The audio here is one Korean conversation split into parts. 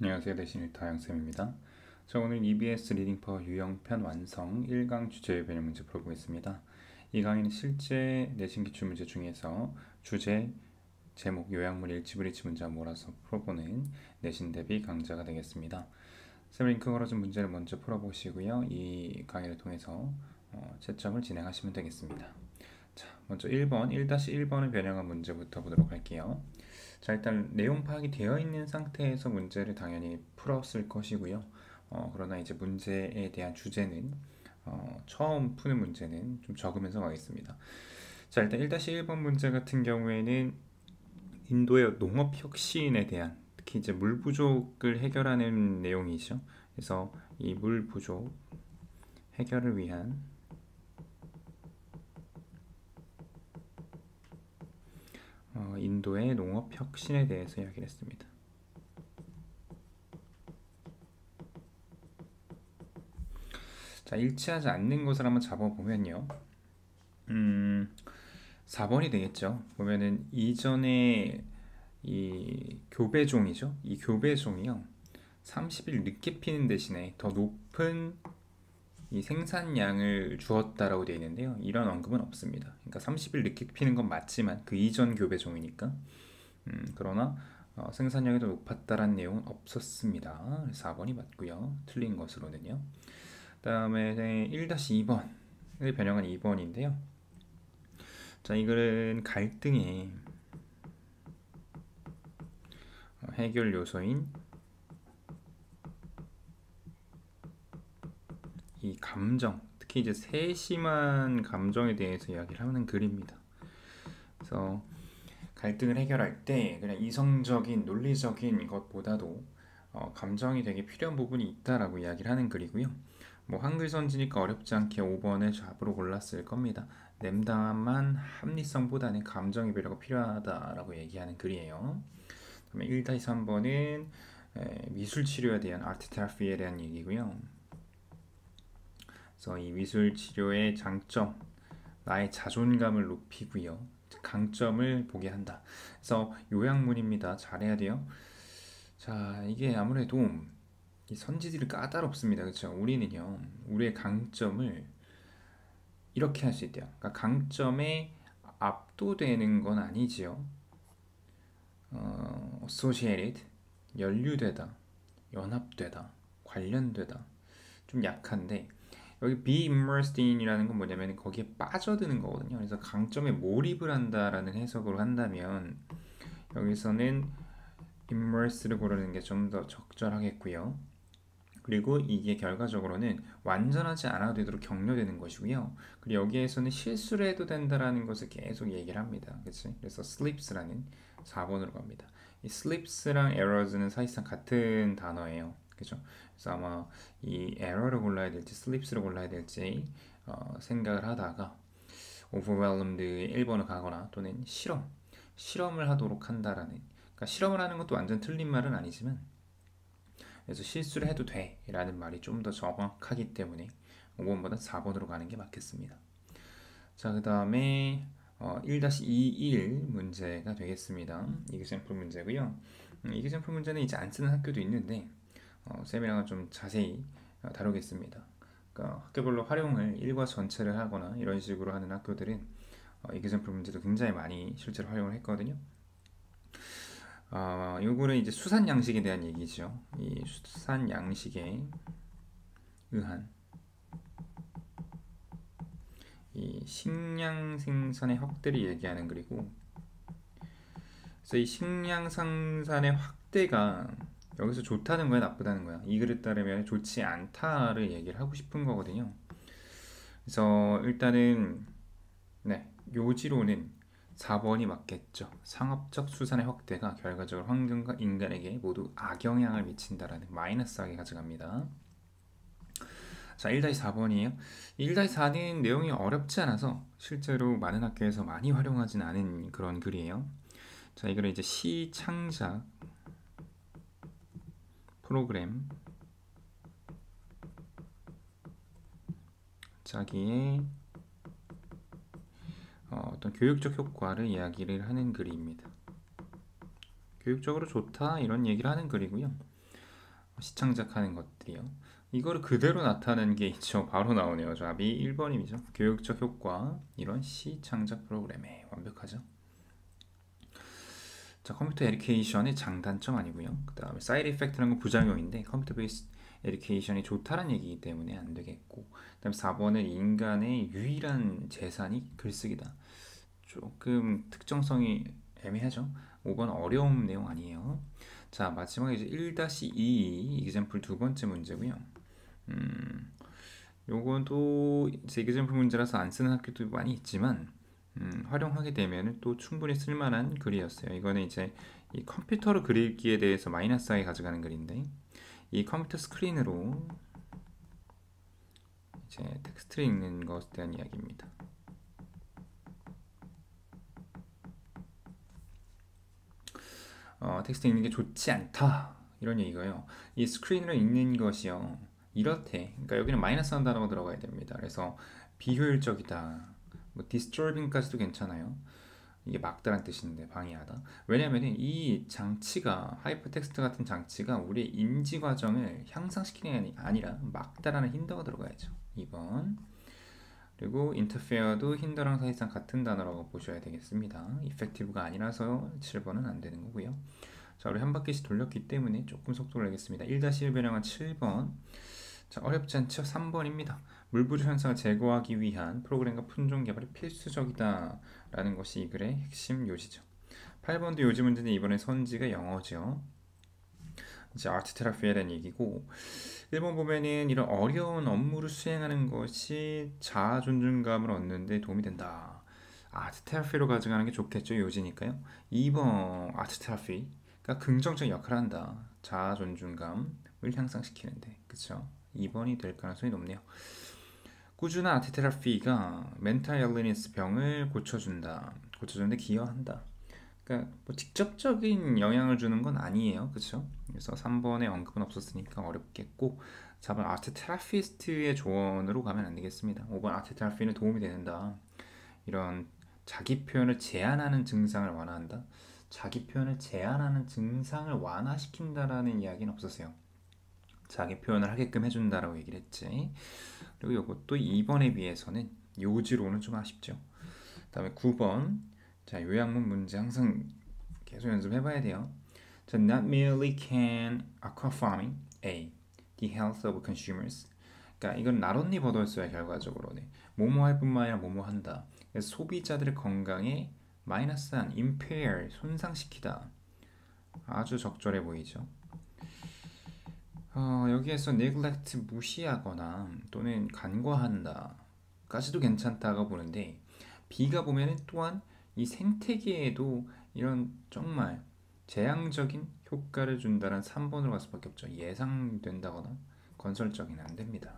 안녕하세요. 대신 일타 양쌤입니다. 자, 오늘 EBS 리딩 파워 유형편 완성 1강 주제 변형 문제 풀어보겠습니다. 이 강의는 실제 내신 기출문제 중에서 주제, 제목, 요약물, 일치불일치 문제와 몰아서 풀어보는 내신 대비 강좌가 되겠습니다. 쌤 링크 걸어준 문제를 먼저 풀어보시고요. 이 강의를 통해서 채점을 진행하시면 되겠습니다. 자, 먼저 1번, 1-1번을 변형한 문제부터 보도록 할게요. 자, 일단 내용 파악이 되어 있는 상태에서 문제를 당연히 풀었을 것이고요. 그러나 이제 문제에 대한 주제는 처음 푸는 문제는 좀 적으면서 가겠습니다. 자, 일단 1-1번 문제 같은 경우에는 인도의 농업 혁신에 대한 특히 이제 물 부족을 해결하는 내용이죠. 그래서 이 물 부족 해결을 위한 인도의 농업 혁신에 대해서 이야기를 했습니다. 자, 일치하지 않는 것을 한번 잡아보면요. 4번이 되겠죠. 보면은 이전에 이 교배종이죠. 이 교배종이요. 30일 늦게 피는 대신에 더 높은 이 생산량을 주었다라고 되어 있는데요. 이런 언급은 없습니다. 그러니까 30일 늦게 피는 건 맞지만 그 이전 교배종이니까. 그러나 생산량이 더 높았다라는 내용은 없었습니다. 4번이 맞고요. 틀린 것으로는요. 그 다음에 1-2번을 변형한 2번인데요. 자, 이거는 갈등의 해결 요소인 이 감정, 특히 이제 세심한 감정에 대해서 이야기를 하는 글입니다. 그래서 갈등을 해결할 때 그냥 이성적인 논리적인 것보다도 감정이 되게 필요한 부분이 있다라고 이야기를 하는 글이고요. 뭐 한글 선지니까 어렵지 않게 5번을 잡으로 골랐을 겁니다. 냉담한 합리성보다는 감정의 배려가 필요하다라고 얘기하는 글이에요. 그러면 1-3번은 미술 치료에 대한 아트 테라피에 대한 얘기고요. 그래서 이 미술 치료의 장점, 나의 자존감을 높이고요. 강점을 보게 한다. 그래서 요약문입니다. 잘해야 돼요. 자, 이게 아무래도 이 선지들이 까다롭습니다. 그렇죠? 우리는요, 우리의 강점을 이렇게 할 수 있대요. 그러니까 강점에 압도되는 건 아니지요. associated, 연루되다, 연합되다, 관련되다. 좀 약한데 여기 be immersed in이라는 건 뭐냐면 거기에 빠져드는 거거든요. 그래서 강점에 몰입을 한다라는 해석으로 한다면 여기서는 immerse를 고르는 게 좀 더 적절하겠고요. 그리고 이게 결과적으로는 완전하지 않아도 되도록 격려되는 것이고요. 그리고 여기에서는 실수를 해도 된다라는 것을 계속 얘기를 합니다. 그치? 그래서 slips라는 4번으로 갑니다. 이 slips랑 errors는 사실상 같은 단어예요. 그죠? 그래서 아마 이 error를 골라야 될지 slips를 골라야 될지 생각을 하다가 overwhelmed 1번을 가거나 또는 실험을 하도록 한다라는, 그러니까 실험을 하는 것도 완전 틀린 말은 아니지만 그래서 실수를 해도 돼 라는 말이 좀 더 정확하기 때문에 5번보다 4번으로 가는 게 맞겠습니다. 자, 그 다음에 1-21 문제가 되겠습니다. 이그샘플 문제고요. 이그샘플 문제는 이제 안 쓰는 학교도 있는데 쌤이랑은 좀 자세히 다루겠습니다. 그러니까 학교별로 활용을 일과 전체를 하거나 이런 식으로 하는 학교들은 이그샘플 문제도 굉장히 많이 실제로 활용을 했거든요. 요거는 이제 수산 양식에 대한 얘기죠. 이 수산 양식에 의한 이 식량 생산의 확대를 얘기하는 글이고, 그래서 이 식량 생산의 확대가 여기서 좋다는 거야, 나쁘다는 거야? 이 글에 따르면 좋지 않다를 얘기를 하고 싶은 거거든요. 그래서 일단은 요지로는 4번이 맞겠죠. 상업적 수산의 확대가 결과적으로 환경과 인간에게 모두 악영향을 미친다라는 마이너스하게 가져갑니다. 자, 1-4번이에요. 1-4는 내용이 어렵지 않아서 실제로 많은 학교에서 많이 활용하진 않은 그런 글이에요. 자, 이거는 이제 시창작 프로그램 자기의 어떤 교육적 효과를 이야기를 하는 글입니다. 교육적으로 좋다 이런 얘기를 하는 글이고요. 시창작하는 것들이요. 이거를 그대로 나타내는 게 있죠. 바로 나오네요. 답이 1번이죠. 교육적 효과 이런 시창작 프로그램에 완벽하죠. 자, 컴퓨터 에듀케이션의 장단점 아니고요. 그 다음에 사이드 이펙트라는 건 부작용인데 컴퓨터 베이스 에듀케이션이 좋다는 얘기이기 때문에 안 되겠고, 그 다음에 4번은 인간의 유일한 재산이 글쓰기다. 조금 특정성이 애매하죠. 5번 어려운 내용 아니에요. 자, 마지막에 이제 1-2 이그젬플 두 번째 문제고요. 요것도 이제 이그젬플 문제라서 안 쓰는 학교도 많이 있지만 활용하게 되면 또 충분히 쓸만한 글이었어요. 이거는 이제 이 컴퓨터로 그리기에 대해서 마이너스하게 가져가는 글인데, 이 컴퓨터 스크린으로 이제 텍스트를 읽는 것에 대한 이야기입니다. 텍스트 읽는 게 좋지 않다 이런 얘기고요. 이 스크린으로 읽는 것이요 이렇대. 그러니까 여기는 마이너스 한 단어가 들어가야 됩니다. 그래서 비효율적이다, 뭐 disturbing까지도 괜찮아요. 이게 막다란 뜻인데 방해하다. 왜냐하면 이 장치가 하이퍼텍스트 같은 장치가 우리의 인지 과정을 향상시키는 게 아니라 막다라는 힌더가 들어가야죠. 2번. 그리고 interfere도 힌더랑 사실상 같은 단어라고 보셔야 되겠습니다. effective가 아니라서 7번은 안 되는 거고요. 자, 우리 한 바퀴씩 돌렸기 때문에 조금 속도를 내겠습니다. 1-1 변형한 7번. 자, 어렵지 않죠? 3번입니다. 물 부족 현상을 제거하기 위한 프로그램과 품종 개발이 필수적이다 라는 것이 이 글의 핵심 요지죠. 8번도 요지 문제인데 이번에 선지가 영어죠. 이제 아트 테라피에 대한 얘기고, 1번 보면은 이런 어려운 업무를 수행하는 것이 자아 존중감을 얻는 데 도움이 된다. 아트 테라피로 가져가는 게 좋겠죠. 요지니까요. 2번 아트 테라피가 긍정적 역할을 한다. 자아 존중감을 향상시키는데. 그쵸? 2번이 될 가능성이 높네요. 꾸준한 아트 테라피가 멘탈 일리니스 병을 고쳐주는데 기여한다. 그러니까 뭐 직접적인 영향을 주는 건 아니에요. 그쵸? 그래서 3번에 언급은 없었으니까 어렵겠고, 4번 아트 테라피스트의 조언으로 가면 안 되겠습니다. 5번 아트 테라피는 도움이 된다. 이런 자기 표현을 제한하는 증상을 완화한다. 자기 표현을 제한하는 증상을 완화시킨다라는 이야기는 없었어요. 자기 표현을 하게끔 해준다라고 얘기를 했지. 그리고 이것도 2번에 비해서는 요지로는 좀 아쉽죠. 그 다음에 9번. 자, 요약문 문제 항상 계속 연습해봐야 돼요. 자, not merely can aqua farming A the health of consumers. 그러니까 이건 not only 버더였어요. 결과적으로 뭐뭐 할 뿐만 아니라 뭐뭐 한다. 그래서 소비자들의 건강에 마이너스한 impair 손상시키다. 아주 적절해 보이죠. 여기에서 neglect 무시하거나 또는 간과한다 까지도 괜찮다고 보는데, B가 보면은 또한 이 생태계에도 이런 정말 재앙적인 효과를 준다는 3번으로 갈 수밖에 없죠. 예상된다거나 건설적인 안 됩니다.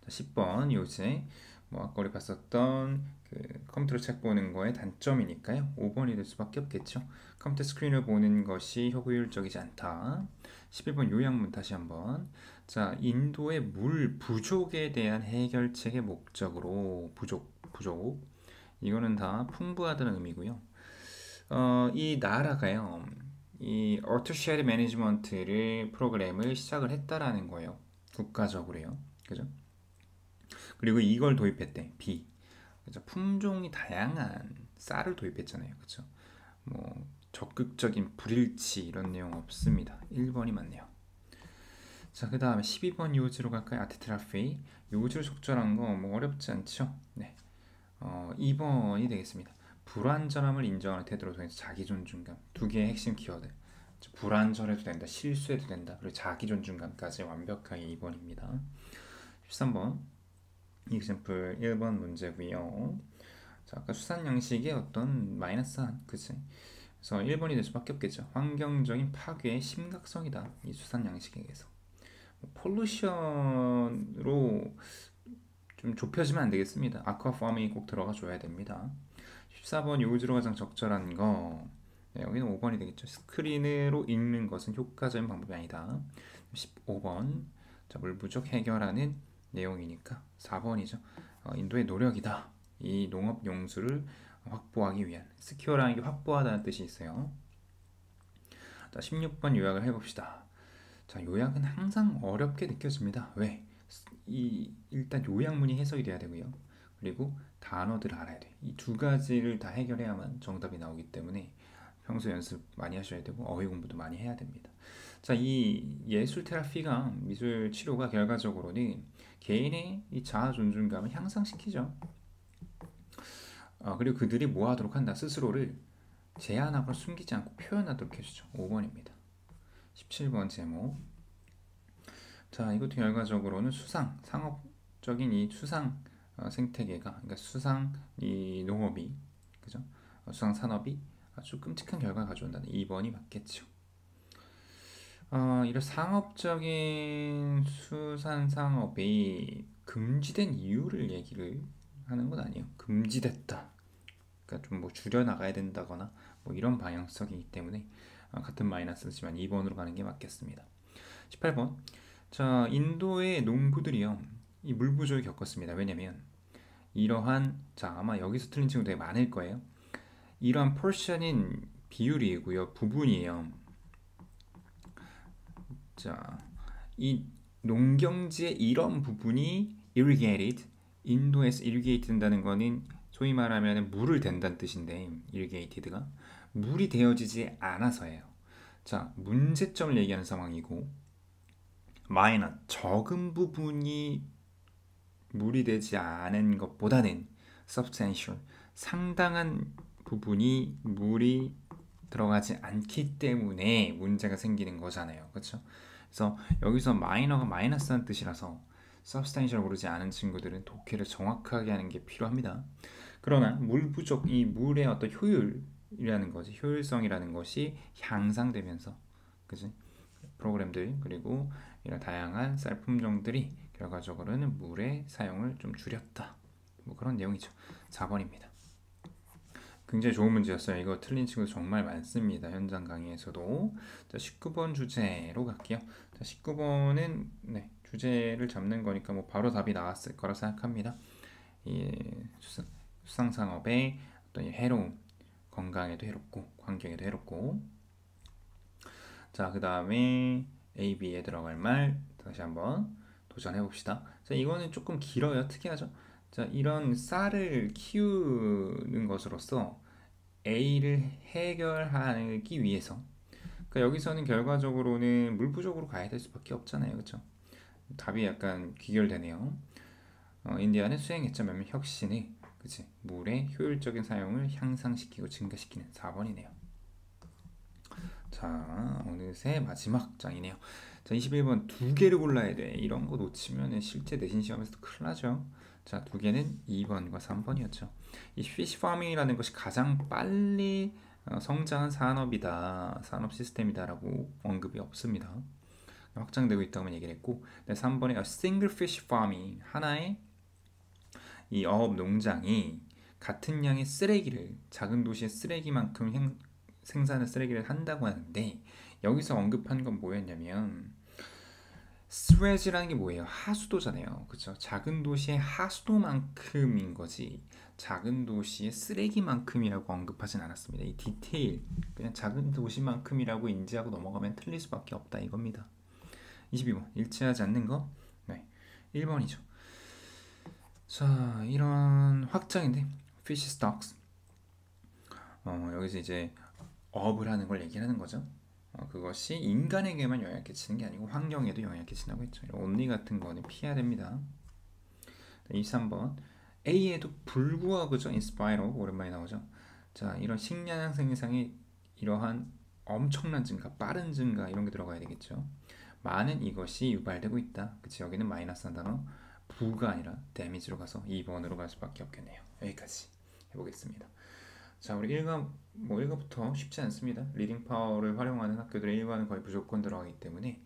10번 요새 뭐 아까 우리 봤었던 그 컴퓨터로 책 보는 거의 단점이니까요. 5번이 될 수밖에 없겠죠. 컴퓨터 스크린을 보는 것이 효율적이지 않다. 11번 요약문 다시 한번. 자, 인도의 물 부족에 대한 해결책의 목적으로 부족 이거는 다 풍부하다는 의미고요. 이 나라가요, 이 어터쉐드 매니지먼트를 프로그램을 시작을 했다라는 거예요. 국가적으로요. 그죠? 그리고 이걸 도입했대. B. 그죠? 품종이 다양한 쌀을 도입했잖아요. 그죠? 뭐 적극적인 불일치 이런 내용 없습니다. 1번이 맞네요. 자, 그 다음에 12번 요지로 갈까요? 아트트라피. 요지로 적절한 거 뭐 어렵지 않죠? 네. 2번이 되겠습니다. 불완전함을 인정하는 태도로 통해서 자기 존중감. 두 개의 핵심 키워드. 불완전해도 된다, 실수해도 된다, 그리고 자기 존중감까지 완벽하게 2번입니다. 13번 example 1번 문제고요. 자, 아까 수산 양식의 어떤 마이너스한, 그치? 그래서 1번이 될 수밖에 없겠죠. 환경적인 파괴의 심각성이다. 이 수산 양식에게서. 폴루션으로 좀 좁혀지면 안 되겠습니다. 아쿠아 파밍이 꼭 들어가 줘야 됩니다. 14번 요지로 가장 적절한 거. 네, 여기는 5번이 되겠죠. 스크린으로 읽는 것은 효과적인 방법이 아니다. 15번. 자, 물 부족 해결하는 내용이니까 4번이죠. 인도의 노력이다. 이 농업 용수를 확보하기 위한, 스큐어라는 게 확보하다는 뜻이 있어요. 자, 16번 요약을 해봅시다. 자, 요약은 항상 어렵게 느껴집니다. 왜? 일단 요약문이 해석이 돼야 되고요. 그리고 단어들을 알아야 돼. 이 두 가지를 다 해결해야만 정답이 나오기 때문에 평소 연습 많이 하셔야 되고 어휘 공부도 많이 해야 됩니다. 자, 이 예술 테라피가 미술 치료가 결과적으로는 개인의 이 자아 존중감을 향상시키죠. 그리고 그들이 뭐 하도록 한다? 스스로를 제한하거나 숨기지 않고 표현하도록 해주죠. 5번입니다. 17번 제목. 자, 이것도 결과적으로는 상업적인 이 수상 생태계가, 그러니까 수상 이 농업이, 그죠? 수상 산업이 아주 끔찍한 결과를 가져온다는 2번이 맞겠죠. 이런 상업적인 수산 상업이 금지된 이유를 얘기를 하는 건 아니에요. 금지됐다. 그러니까 좀 뭐 줄여 나가야 된다거나 뭐 이런 방향성이기 때문에 같은 마이너스지만 2번으로 가는 게 맞겠습니다. 18번. 자, 인도의 농부들이요, 이 물 부족을 겪었습니다. 왜냐면 이러한, 자, 아마 여기서 틀린 친구 되게 많을 거예요. 이러한 portion인 비율이고요, 부분이에요. 자, 이 농경지의 이런 부분이 irrigated, 인도에서 irrigate 된다는 거는 소위 말하면 물을 댄다는 뜻인데, irrigated가 물이 되어지지 않아서예요. 자, 문제점을 얘기하는 상황이고, minor, 적은 부분이 물이 되지 않은 것보다는 substantial, 상당한 부분이 물이 들어가지 않기 때문에 문제가 생기는 거잖아요. 그렇죠? 그래서 여기서 마이너가 마이너스한 뜻이라서 substantial 모르지 않은 친구들은 독해를 정확하게 하는 게 필요합니다. 그러나 물 부족, 이 물의 어떤 효율이라는 것이, 효율성이라는 것이 향상되면서, 그지? 프로그램들, 그리고 이런 다양한 쌀 품종들이 결과적으로는 물의 사용을 좀 줄였다. 뭐 그런 내용이죠. 4번입니다. 굉장히 좋은 문제였어요. 이거 틀린 친구 정말 많습니다. 현장 강의에서도. 자, 19번 주제로 갈게요. 자, 19번은 네, 주제를 잡는 거니까 뭐 바로 답이 나왔을 거라 생각합니다. 이 수상산업의 어떤 해로움, 건강에도 해롭고 환경에도 해롭고. 자, 그 다음에 A, B에 들어갈 말 다시 한번 도전해 봅시다. 자, 이거는 조금 길어요. 특이하죠? 자, 이런 쌀을 키우는 것으로서 A를 해결하기 위해서, 그러니까 여기서는 결과적으로는 물 부족으로 가야 될 수밖에 없잖아요. 그렇죠? 답이 약간 귀결되네요. 인디아는 수행했죠. 몇몇 혁신을, 그치? 물의 효율적인 사용을 향상시키고 증가시키는 4번이네요. 자, 어느새 마지막 장이네요. 자, 21번 두 개를 골라야 돼. 이런 거 놓치면 실제 내신 시험에서도 큰일 나죠. 자, 두 개는 2번과 3번이었죠. 이 fish farming이라는 것이 가장 빨리 성장한 산업이다, 산업 시스템이다라고 언급이 없습니다. 확장되고 있다고만 얘기를 했고, 3번에 a single fish farming, 하나의 이 어업 농장이 같은 양의 쓰레기를, 작은 도시의 쓰레기만큼 생산의 쓰레기를 한다고 하는데, 여기서 언급한 건 뭐였냐면 스웨지라는 게 뭐예요? 하수도잖아요. 그렇죠? 작은 도시의 하수도만큼인 거지 작은 도시의 쓰레기만큼이라고 언급하진 않았습니다. 이 디테일, 그냥 작은 도시만큼이라고 인지하고 넘어가면 틀릴 수밖에 없다 이겁니다. 22번 일치하지 않는 거? 네, 1번이죠. 자, 이런 확장인데 fish stocks, 여기서 이제 어업을 하는 걸 얘기하는 거죠. 그것이 인간에게만 영향을 끼치는 게 아니고 환경에도 영향을 끼친다고 했죠. 온리 같은 거는 피해야 됩니다. 23번 A에도 불구하고, 그죠? inspire of, 오랜만에 나오죠. 자, 이런 식량 생산의 이러한 엄청난 증가, 빠른 증가, 이런 게 들어가야 되겠죠. 많은 이것이 유발되고 있다. 그치? 여기는 마이너스한 단어 부가 아니라 damage로 가서 2번으로 갈 수밖에 없겠네요. 여기까지 해보겠습니다. 자, 우리 1과 뭐 1과부터 쉽지 않습니다. 리딩 파워를 활용하는 학교들의 1과는 거의 무조건 들어가기 때문에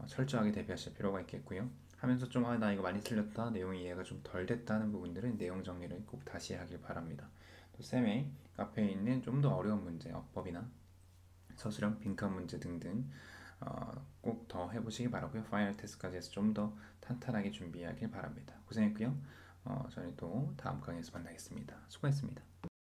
철저하게 대비하실 필요가 있겠고요. 하면서 좀 나 이거 많이 틀렸다, 내용이 이해가 좀 덜 됐다는 부분들은 내용 정리를 꼭 다시 하길 바랍니다. 또 쌤의 카페에 있는 좀 더 어려운 문제, 어법이나 서술형, 빈칸 문제 등등 꼭 더 해보시기 바라고요. 파이널 테스트까지 해서 좀 더 탄탄하게 준비하길 바랍니다. 고생했고요. 저는 또 다음 강의에서 만나겠습니다. 수고했습니다.